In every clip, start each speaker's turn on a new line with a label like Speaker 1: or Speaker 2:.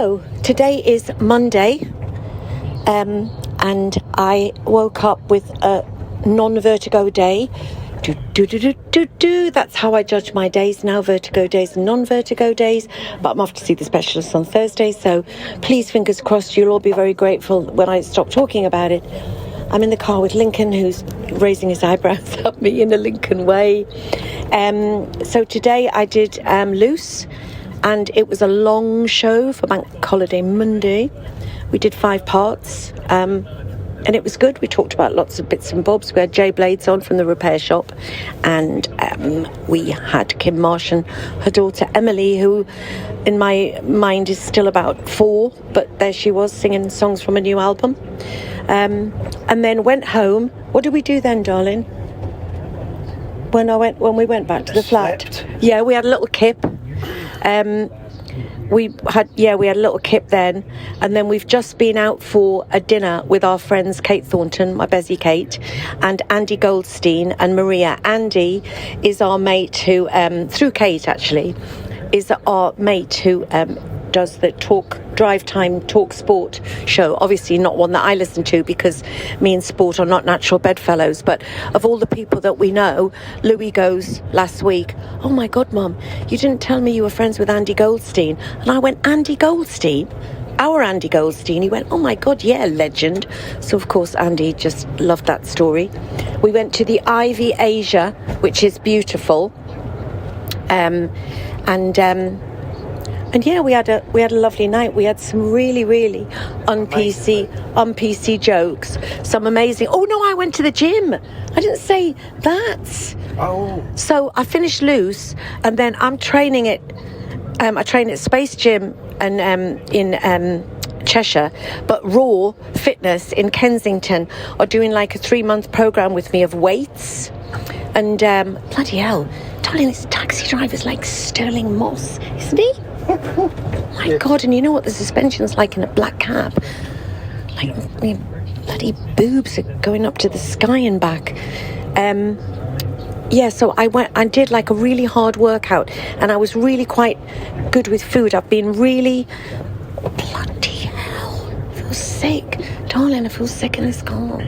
Speaker 1: So today is Monday, and I woke up with a non-vertigo day. That's how I judge my days now, vertigo days and non-vertigo days. But I'm off to see the specialist on Thursday, so please, fingers crossed, you'll all be very grateful when I stop talking about it. I'm in the car with Lincoln, who's raising his eyebrows at me in a Lincoln way. So today I did Loose, and it was a long show for Bank Holiday Monday. We did 5 parts, and it was good. We talked about lots of bits and bobs. We had Jay Blades on from the repair shop, and we had Kim Marsh and her daughter Emily, who in my mind is still about 4, but there she was singing songs from a new album. And then went home. What did we do then, darling? When we went back to the flat? Yeah, we had a little kip. We had a little kip then, and then we've just been out for a dinner with our friends Kate Thornton, my Bezzy Kate, and Andy Goldstein and Maria. Andy is our mate who, through Kate actually, is our mate who does the Drive Time Talk Sport show. Obviously not one that I listen to because me and sport are not natural bedfellows, but of all the people that we know, Louis goes last week, "Oh my God, Mum, you didn't tell me you were friends with Andy Goldstein." And I went, "Andy Goldstein? Our Andy Goldstein?" He went, "Oh my God, yeah, legend." So of course Andy just loved that story. We went to the Ivy Asia, which is beautiful, and yeah, we had a lovely night. We had some really un-PC jokes, some amazing. Oh no, I went to the gym. I didn't say that.
Speaker 2: Oh.
Speaker 1: So I finished Loose, and then I'm training at I train at Space Gym and in Cheshire, but Raw Fitness in Kensington are doing like a 3-month program with me of weights, and bloody hell, darling, this taxi driver's like Sterling Moss, isn't he? My God, and you know what the suspension's like in a black cab? Like, my bloody boobs are going up to the sky and back. So I did like a really hard workout, and I was really quite good with food. I've been really, bloody hell, I feel sick. Darling, I feel sick in this car.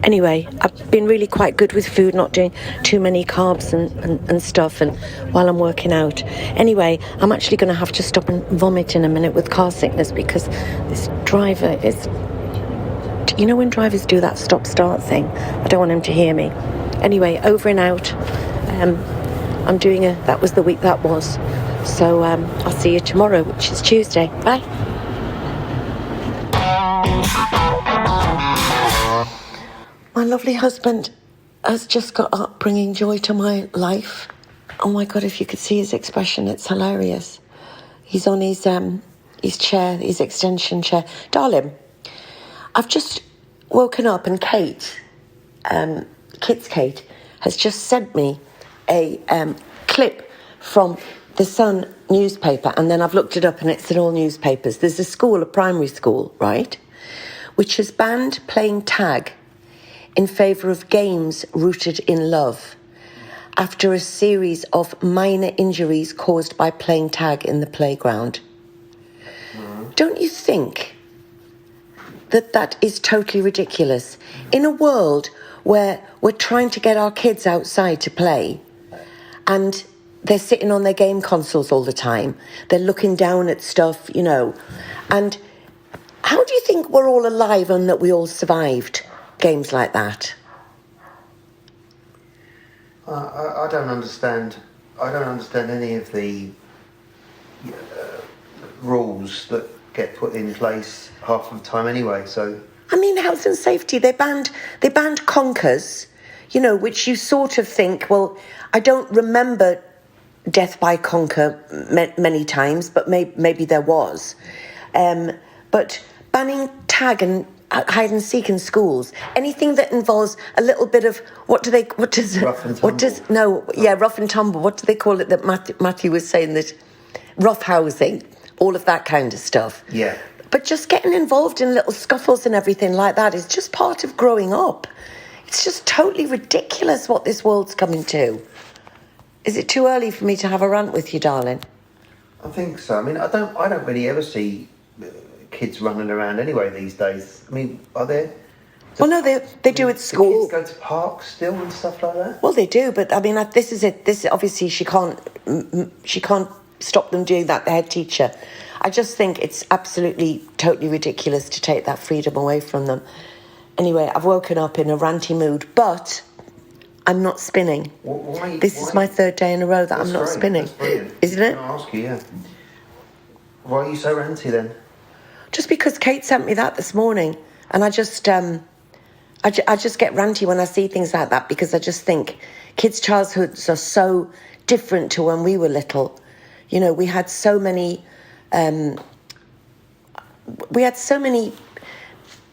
Speaker 1: Anyway, I've been really quite good with food, not doing too many carbs and stuff, and while I'm working out. Anyway, I'm actually going to have to stop and vomit in a minute with car sickness because this driver is... You know when drivers do that stop-start thing? I don't want him to hear me. Anyway, over and out. I'm doing that was the week that was. So I'll see you tomorrow, which is Tuesday. Bye. My lovely husband has just got up, bringing joy to my life. Oh my God, if you could see his expression, it's hilarious. He's on his chair, his extension chair. Darling, I've just woken up, and Kate, Kids Kate, has just sent me a clip from the Sun newspaper, and then I've looked it up, and it's in all newspapers. There's a school, a primary school, right, which has banned playing tag in favour of games rooted in love after a series of minor injuries caused by playing tag in the playground. Don't you think that is totally ridiculous? In a world where we're trying to get our kids outside to play, and they're sitting on their game consoles all the time, they're looking down at stuff, you know, and how do you think we're all alive and that we all survived games like that?
Speaker 2: I don't understand. I don't understand any of the rules that get put in place half of the time anyway. So
Speaker 1: I mean, health and safety. They banned conkers, you know, which you sort of think, well, I don't remember death by conker many times, but maybe there was. But banning tag and hide and seek in schools, anything that involves a little bit of rough and tumble. What do they call it that Matthew was saying, that rough housing, all of that kind of stuff.
Speaker 2: Yeah.
Speaker 1: But just getting involved in little scuffles and everything like that is just part of growing up. It's just totally ridiculous what this world's coming to. Is it too early for me to have a rant with you, darling?
Speaker 2: I think so. I mean, I don't really ever see kids running around anyway these days. I mean, are there?
Speaker 1: Well, no, they do at school.
Speaker 2: Do kids go to parks still and stuff like that?
Speaker 1: Well, they do, but I mean, this is it. This obviously she can't stop them doing that. The head teacher. I just think it's absolutely, totally ridiculous to take that freedom away from them. Anyway, I've woken up in a ranty mood, but I'm not spinning.
Speaker 2: Why?
Speaker 1: This is my third day in a row that I'm not spinning.
Speaker 2: That's brilliant.
Speaker 1: Isn't it?
Speaker 2: I'll ask you, yeah. Why are you so ranty then?
Speaker 1: Just because Kate sent me that this morning, and I just get ranty when I see things like that, because I just think kids' childhoods are so different to when we were little. You know, we had so many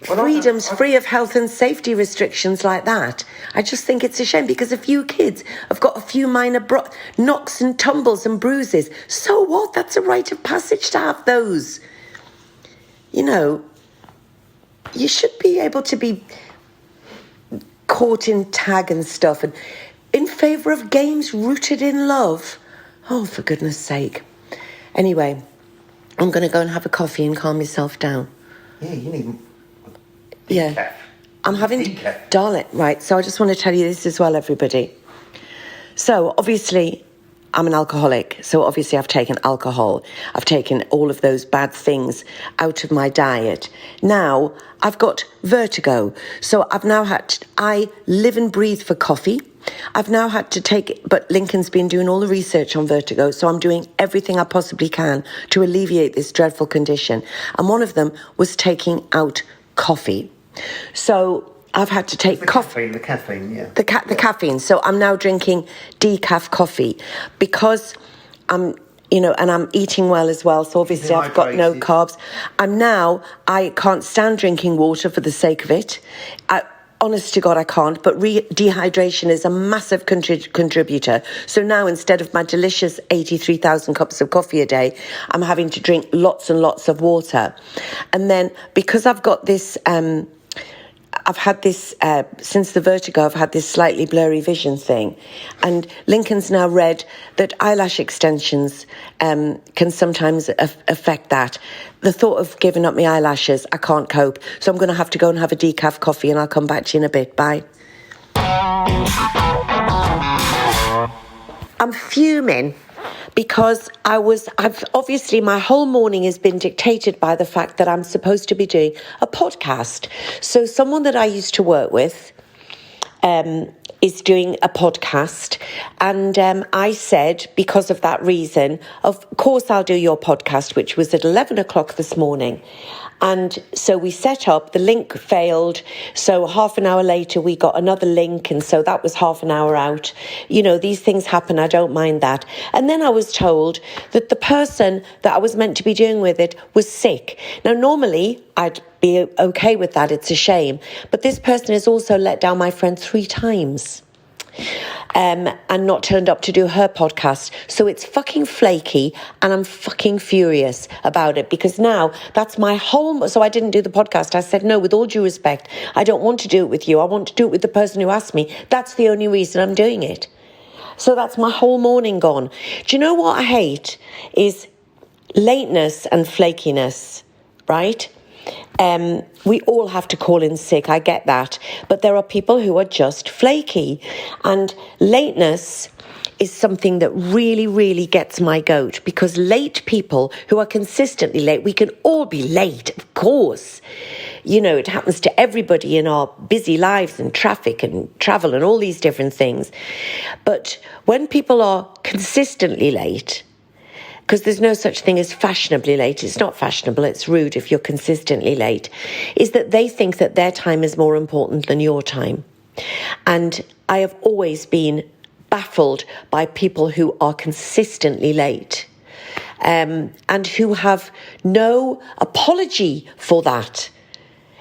Speaker 1: freedoms free of health and safety restrictions like that. I just think it's a shame, because a few kids have got a few minor knocks and tumbles and bruises. So what? That's a rite of passage to have those. You know, you should be able to be caught in tag and stuff, and in favour of games rooted in love. Oh, for goodness sake. Anyway, I'm going to go and have a coffee and calm myself down.
Speaker 2: Yeah, you need...
Speaker 1: Yeah.
Speaker 2: Decaf.
Speaker 1: I'm having...
Speaker 2: Decaf.
Speaker 1: Darling, right, so I just want to tell you this as well, everybody. So, obviously, I'm an alcoholic. So, obviously, I've taken alcohol. I've taken all of those bad things out of my diet. Now, I've got vertigo. So, I live and breathe for coffee. I've now had to take, but Lincoln's been doing all the research on vertigo, so I'm doing everything I possibly can to alleviate this dreadful condition. And one of them was taking out coffee. So I've had to take coffee.
Speaker 2: The caffeine, yeah.
Speaker 1: The caffeine. So I'm now drinking decaf coffee because I'm, you know, and I'm eating well as well. So obviously I've got no carbs. I can't stand drinking water for the sake of it. Honest to God, I can't, but dehydration is a massive contributor. So now, instead of my delicious 83,000 cups of coffee a day, I'm having to drink lots and lots of water. And then, because I've got this... I've had this, since the vertigo, I've had this slightly blurry vision thing. And Lincoln's now read that eyelash extensions can sometimes affect that. The thought of giving up my eyelashes, I can't cope. So I'm going to have to go and have a decaf coffee, and I'll come back to you in a bit. Bye. I'm fuming because I've obviously, my whole morning has been dictated by the fact that I'm supposed to be doing a podcast. So someone that I used to work with is doing a podcast, and I said, because of that reason, of course I'll do your podcast, which was at 11 o'clock this morning. And so we set up, the link failed. So half an hour later, we got another link. And so that was half an hour out. You know, these things happen. I don't mind that. And then I was told that the person that I was meant to be doing with it was sick. Now, normally I'd be okay with that. It's a shame. But this person has also let down my friend 3 times. And not turned up to do her podcast. So it's fucking flaky, and I'm fucking furious about it, because now that's my whole... So I didn't do the podcast. I said, no, with all due respect, I don't want to do it with you. I want to do it with the person who asked me. That's the only reason I'm doing it. So that's my whole morning gone. Do you know what I hate? Is lateness and flakiness, right? We all have to call in sick, I get that. But there are people who are just flaky. And lateness is something that really, really gets my goat, because late people who are consistently late, we can all be late, of course. You know, it happens to everybody in our busy lives, and traffic and travel and all these different things. But when people are consistently late, because there's no such thing as fashionably late. It's not fashionable, it's rude if you're consistently late, is that they think that their time is more important than your time. And I have always been baffled by people who are consistently late, and who have no apology for that.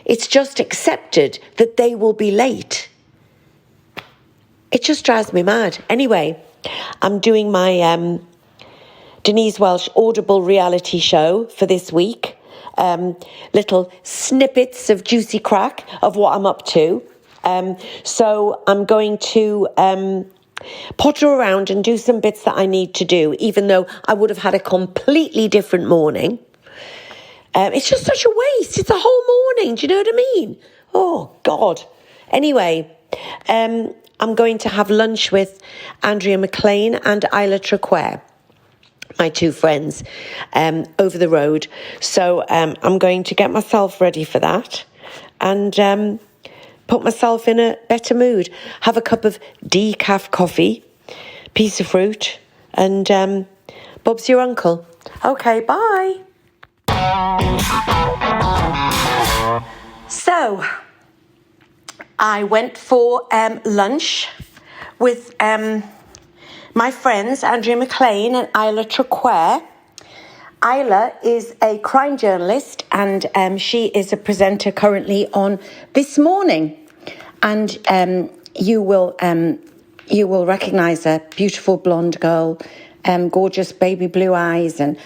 Speaker 1: It's just accepted that they will be late. It just drives me mad. Anyway, I'm doing my... Denise Welch audible reality show for this week. Little snippets of juicy crack of what I'm up to. So I'm going to potter around and do some bits that I need to do, even though I would have had a completely different morning. It's just such a waste. It's a whole morning. Do you know what I mean? Oh, God. Anyway, I'm going to have lunch with Andrea McLean and Isla Traquair, my two friends, over the road. So I'm going to get myself ready for that and put myself in a better mood. Have a cup of decaf coffee, piece of fruit, and Bob's your uncle. Okay, bye. So, I went for lunch with my friends Andrea McLean and Isla Traquair. Isla is a crime journalist and she is a presenter currently on This Morning. And you will recognise her, beautiful blonde girl, gorgeous baby blue eyes, and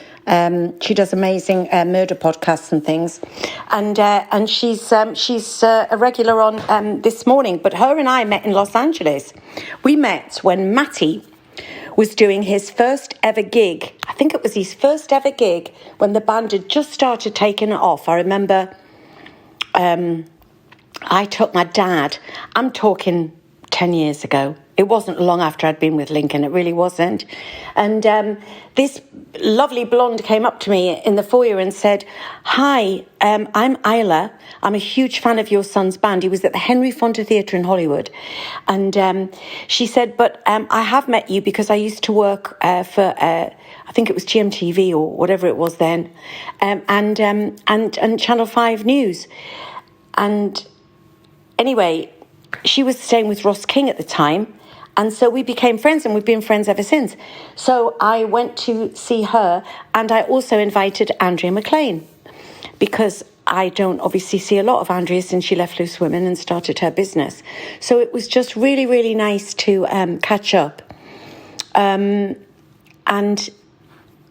Speaker 1: she does amazing murder podcasts and things. And she's a regular on This Morning. But her and I met in Los Angeles. We met when Matty was doing his first ever gig. I think it was his first ever gig when the band had just started taking it off. I remember I took my dad, I'm talking 10 years ago. It wasn't long after I'd been with Lincoln, it really wasn't. And this lovely blonde came up to me in the foyer and said, "Hi, I'm Isla. I'm a huge fan of your son's band." He was at the Henry Fonda Theatre in Hollywood. And she said, "But I have met you because I used to work for, I think it was GMTV or whatever it was then, and Channel 5 News." And anyway, she was staying with Ross King at the time. And so we became friends and we've been friends ever since. So I went to see her and I also invited Andrea McLean because I don't obviously see a lot of Andrea since she left Loose Women and started her business. So it was just really, really nice to catch up. And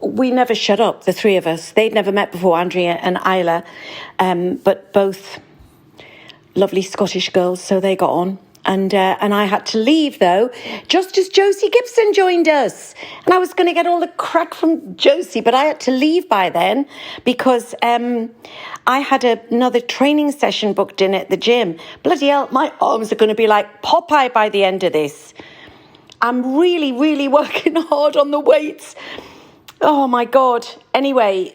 Speaker 1: we never shut up, the three of us. They'd never met before, Andrea and Isla, but both lovely Scottish girls, so they got on. And I had to leave, though, just as Josie Gibson joined us. And I was going to get all the crack from Josie, but I had to leave by then because I had another training session booked in at the gym. Bloody hell, my arms are going to be like Popeye by the end of this. I'm really, really working hard on the weights. Oh, my God. Anyway,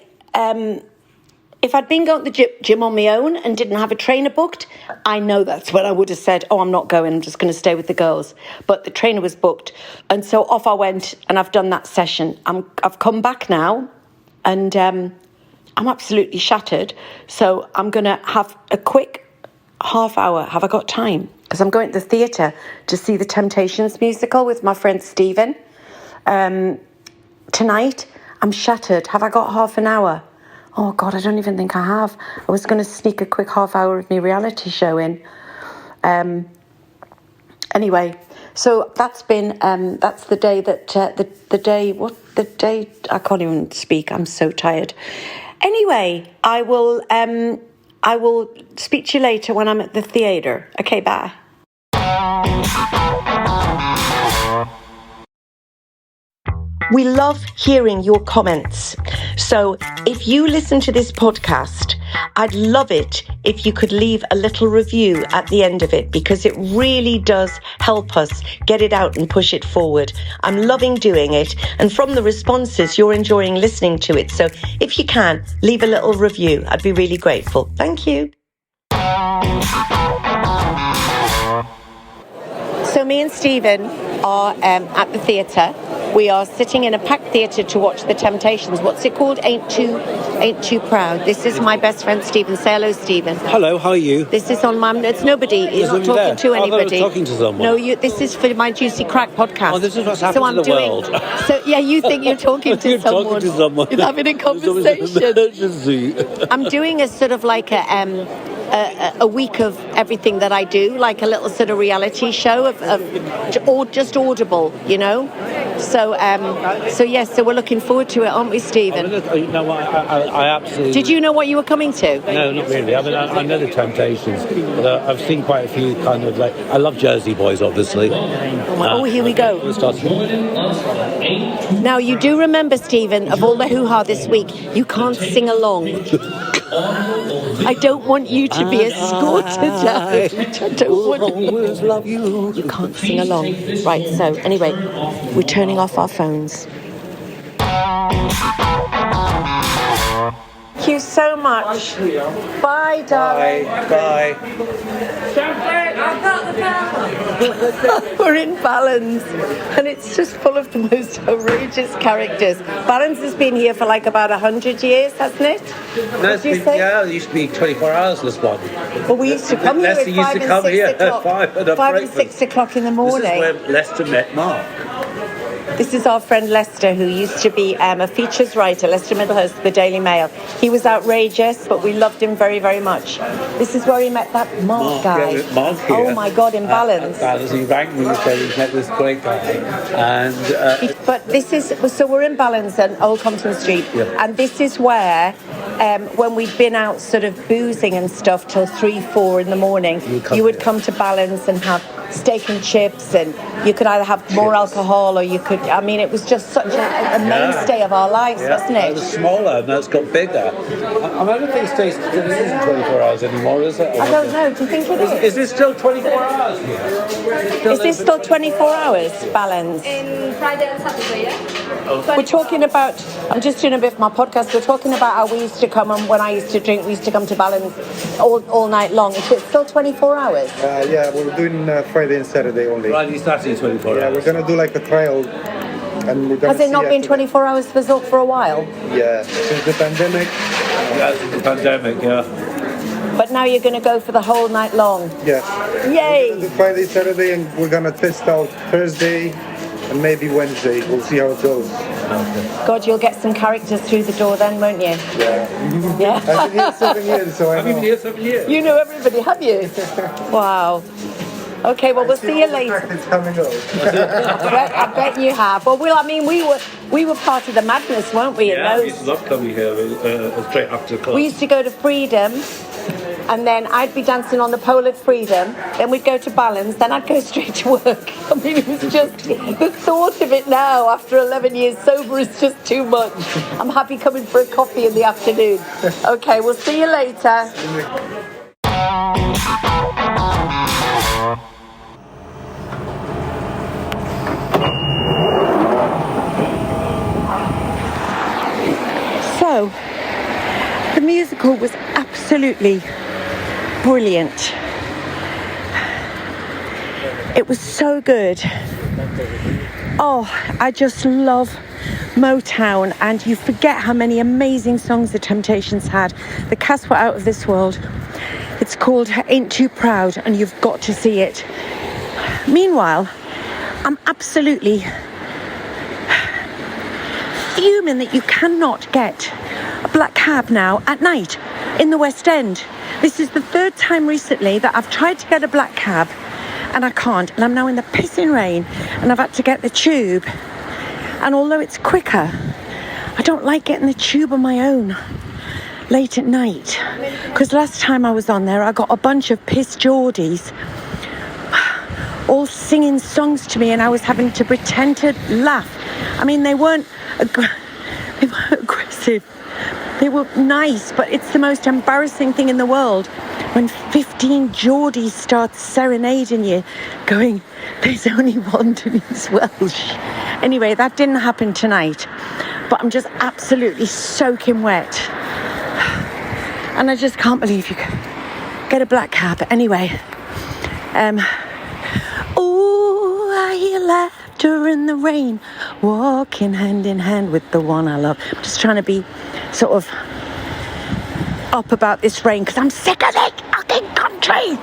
Speaker 1: if I'd been going to the gym on my own and didn't have a trainer booked, I know that's when I would have said, "Oh, I'm not going, I'm just going to stay with the girls." But the trainer was booked. And so off I went and I've done that session. I've come back now and I'm absolutely shattered. So I'm going to have a quick half hour. Have I got time? Because I'm going to the theatre to see the Temptations musical with my friend Stephen. Tonight, I'm shattered. Have I got half an hour? Oh, God, I don't even think I have. I was going to sneak a quick half hour of my reality show in. Anyway, so that's been, that's the day that, the day, I can't even speak. I'm so tired. Anyway, I will speak to you later when I'm at the theatre. Okay, bye. We love hearing your comments. So if you listen to this podcast, I'd love it if you could leave a little review at the end of it, because it really does help us get it out and push it forward. I'm loving doing it. And from the responses, you're enjoying listening to it. So if you can, leave a little review. I'd be really grateful. Thank you. So me and Stephen are at the theatre. We are sitting in a packed theatre to watch the Temptations. What's it called? Ain't Too Proud. This is my best friend Stephen. Say hello, Stephen.
Speaker 3: Hello, how are you?
Speaker 1: This is on my... It's nobody. He's not talking
Speaker 3: there?
Speaker 1: to anybody.
Speaker 3: I thought I was talking to someone.
Speaker 1: No, this is for my Juicy Crack podcast.
Speaker 3: Oh, this is what's happening to the world.
Speaker 1: So, yeah, you think you're talking to
Speaker 3: You're
Speaker 1: someone.
Speaker 3: talking to someone.
Speaker 1: You're having a conversation. I'm doing a sort of like a week of everything that I do, like a little sort of reality show of or just Audible, you know? So yes, so we're looking forward to it, aren't we, Stephen?
Speaker 3: You know what? I absolutely.
Speaker 1: Did you know what you were coming to?
Speaker 3: No, not really. I mean, I know the Temptations, but I've seen quite a few kind of like. I love Jersey Boys, obviously.
Speaker 1: Here we go. Now, you do remember, Stephen, of all the hoo-ha this week, you can't sing along. I don't want you to be escorted out. I don't want
Speaker 3: love you.
Speaker 1: You can't sing along. Right, so anyway, we're turning off our phones. Thank you so much. Bye, darling.
Speaker 3: Bye.
Speaker 1: We're in Balance, and it's just full of the most outrageous characters. Balance has been here for like about 100 years, hasn't it?
Speaker 3: No, yeah, it used to be 24 hours, this one.
Speaker 1: Well, we used to come here at 5 and 6 o'clock. 5 and 6 o'clock in the morning.
Speaker 3: This is where Lester met Mark.
Speaker 1: This is our friend Lester, who used to be a features writer, Lester Middlehurst, the Daily Mail. He was outrageous, but we loved him very, very much. This is where he met that Mark guy.
Speaker 3: Yeah, Mark here.
Speaker 1: Oh my God, in Balance.
Speaker 3: He rang me and said he met this great guy. And
Speaker 1: but this is, so we're in Balance on Old Compton Street, and this is where, when we'd been out sort of boozing and stuff till 3, 4 in the morning, you would come to Balance and have steak and chips, and you could either have more alcohol or you could, I mean, it was just such a mainstay of our lives, wasn't it?
Speaker 3: It was smaller, and now it's got bigger. I don't think it isn't 24 hours anymore, is it?
Speaker 1: I don't know, do you think it is?
Speaker 3: Is this still 24 hours here?
Speaker 1: Is this still 24 hours, Balance?
Speaker 4: In Friday and Saturday, yeah?
Speaker 1: We're talking about, I'm just doing a bit of my podcast, we're talking about how we used to come, and when I used to drink, we used to come to Balance all night long. Is it still 24 hours?
Speaker 5: Yeah, we're doing Friday and Saturday only.
Speaker 3: Friday, Saturday, 24 hours.
Speaker 5: Yeah, we're going to do like a trial. And we're gonna
Speaker 1: Has it not been 24 hours for a while?
Speaker 5: Yeah, since the pandemic.
Speaker 3: Yeah, since the pandemic, yeah.
Speaker 1: But now you're going to go for the whole night long?
Speaker 5: Yeah.
Speaker 1: Yay!
Speaker 5: We're gonna do Friday, Saturday, and we're going to test out Thursday and maybe Wednesday. We'll see how it goes.
Speaker 1: God, you'll get some characters through the door then, won't you?
Speaker 5: Yeah.
Speaker 1: Yeah.
Speaker 5: I've been here 7 years, so I know.
Speaker 3: I've been here 7 years.
Speaker 1: You know everybody, have you? Wow. Okay, well, we'll see you later.
Speaker 5: It's coming up.
Speaker 1: I bet you have. Well, we were part of the madness, weren't we?
Speaker 3: Yeah, we used to love coming here straight after class.
Speaker 1: We used to go to Freedom, and then I'd be dancing on the pole at Freedom, then we'd go to Balance, then I'd go straight to work. I mean, it was just, the thought of it now, after 11 years sober, is just too much. I'm happy coming for a coffee in the afternoon. Okay, we'll see you later. So, the musical was absolutely brilliant. It was so good. Oh, I just love Motown, and you forget how many amazing songs the Temptations had. The cast were out of this world. It's called Ain't Too Proud, and you've got to see it. Meanwhile, I'm absolutely fuming that you cannot get a black cab now at night in the West End. This is the third time recently that I've tried to get a black cab and I can't, and I'm now in the pissing rain and I've had to get the tube, and although it's quicker, I don't like getting the tube on my own late at night, because last time I was on there I got a bunch of pissed Geordies all singing songs to me, and I was having to pretend to laugh. I mean, they weren't aggressive. They were nice, but it's the most embarrassing thing in the world when 15 Geordies start serenading you, going, "There's only one Denise Welch." Anyway, that didn't happen tonight, but I'm just absolutely soaking wet. And I just can't believe you can get a black cab. Anyway, I hear laughter in the rain, walking hand in hand with the one I love. I'm just trying to be sort of up about this rain because I'm sick of it fucking country.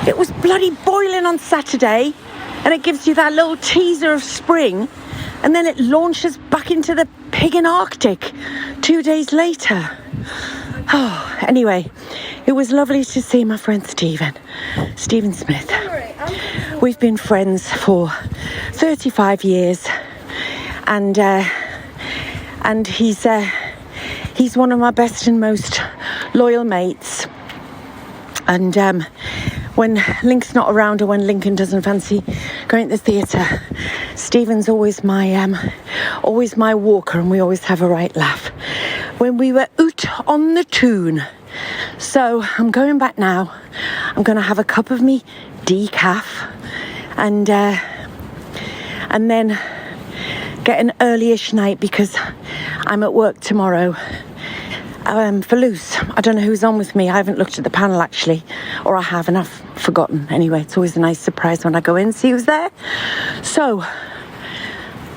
Speaker 1: It was bloody boiling on Saturday, and it gives you that little teaser of spring, and then it launches back into the pigging Arctic 2 days later. Oh, anyway, it was lovely to see my friend Stephen Smith. We've been friends for 35 years. and he's one of my best and most loyal mates. And when Link's not around, or when Lincoln doesn't fancy going to the theatre, Stephen's always my walker, and we always have a right laugh when we were out on the toon. So I'm going back now. I'm going to have a cup of me decaf, and then get an early-ish night because I'm at work tomorrow. For Luce. I don't know who's on with me. I haven't looked at the panel actually, or I have and I've forgotten. Anyway, it's always a nice surprise when I go in and see who's there. So,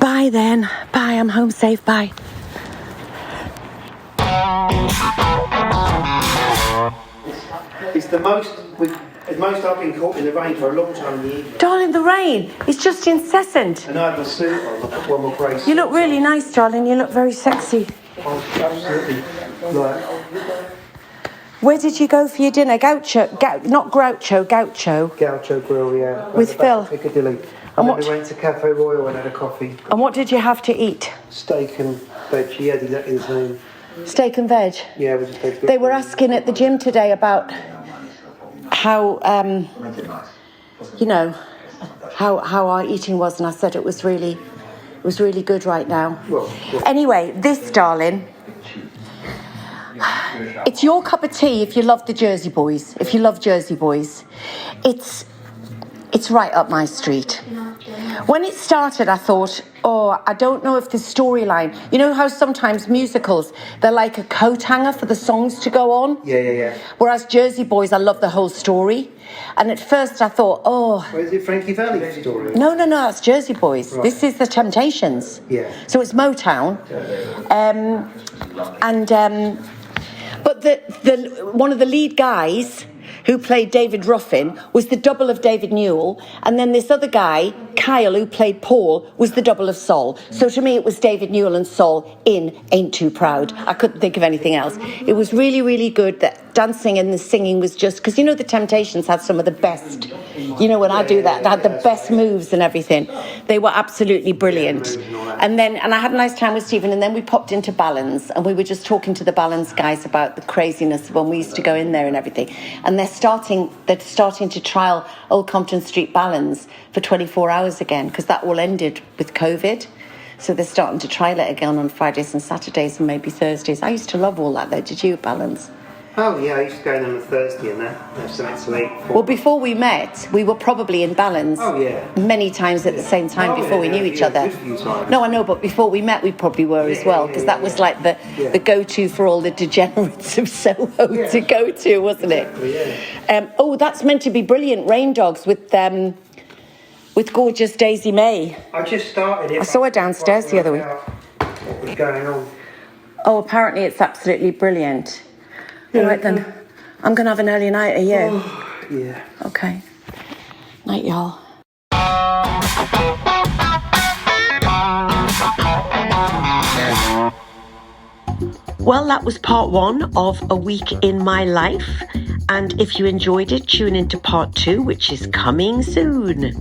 Speaker 1: bye then. Bye, I'm home safe. Bye.
Speaker 2: It's the most I've been caught in the rain for a long time in the evening.
Speaker 1: Darling, the rain is just incessant.
Speaker 2: And I had my suit on. I put one more grey suit.
Speaker 1: You look really nice, darling. You look very sexy.
Speaker 2: Oh, absolutely. Like,
Speaker 1: where did you go for your dinner? Gaucho
Speaker 2: Grill, yeah.
Speaker 1: With Phil.
Speaker 2: Piccadilly. And then we went to Cafe Royal and had a coffee.
Speaker 1: And what did you have to eat?
Speaker 2: Steak and veg. She had exactly the same.
Speaker 1: Steak and veg?
Speaker 2: Yeah, it was a steak.
Speaker 1: They were asking at the gym today about how, how our eating was, and I said it was really good right now.
Speaker 2: Well.
Speaker 1: Anyway, this, darling, it's your cup of tea if you love the Jersey Boys. If you love Jersey Boys, it's right up my street. When it started, I thought, I don't know if the storyline... You know how sometimes musicals, they're like a coat hanger for the songs to go on?
Speaker 2: Yeah.
Speaker 1: Whereas Jersey Boys, I love the whole story. And at first I thought,
Speaker 2: is it Frankie Valli story?
Speaker 1: No, it's Jersey Boys. Right. This is the Temptations.
Speaker 2: Yeah.
Speaker 1: So it's Motown. But the one of the lead guys who played David Ruffin was the double of David Newell, and then this other guy, Kyle, who played Paul, was the double of Sol. So to me it was David Newell and Sol in Ain't Too Proud. I couldn't think of anything else. It was really, really good. The dancing and the singing was just... Because, the Temptations had some of the best... when I do that, they had the best moves and everything. They were absolutely brilliant. And I had a nice time with Stephen, and then we popped into Balance, and we were just talking to the Balance guys about the craziness when we used to go in there and everything. And they're starting to trial Old Compton Street Balance for 24 hours again, because that all ended with COVID. So they're starting to trial it again on Fridays and Saturdays and maybe Thursdays. I used to love all that though. Did you, Balance?
Speaker 2: Oh yeah, I used to go in on a Thursday and that. Have something to eat.
Speaker 1: Well, before we met, we were probably in Balance.
Speaker 2: Oh yeah.
Speaker 1: Many times at the same time before we knew each other. No, I know, but before we met, we probably were as well, because that was like the go-to for all the degenerates of Soho to go to, wasn't it? Yeah. That's meant to be brilliant. Rain Dogs with gorgeous Daisy May.
Speaker 2: I just started it.
Speaker 1: I saw her downstairs the other week.
Speaker 2: What was going on?
Speaker 1: Oh, apparently it's absolutely brilliant. All right then, I'm going to have an early night, are you?
Speaker 2: Yeah.
Speaker 1: Okay. Night, y'all. Well, that was part 1 of A Week in My Life. And if you enjoyed it, tune into part 2, which is coming soon.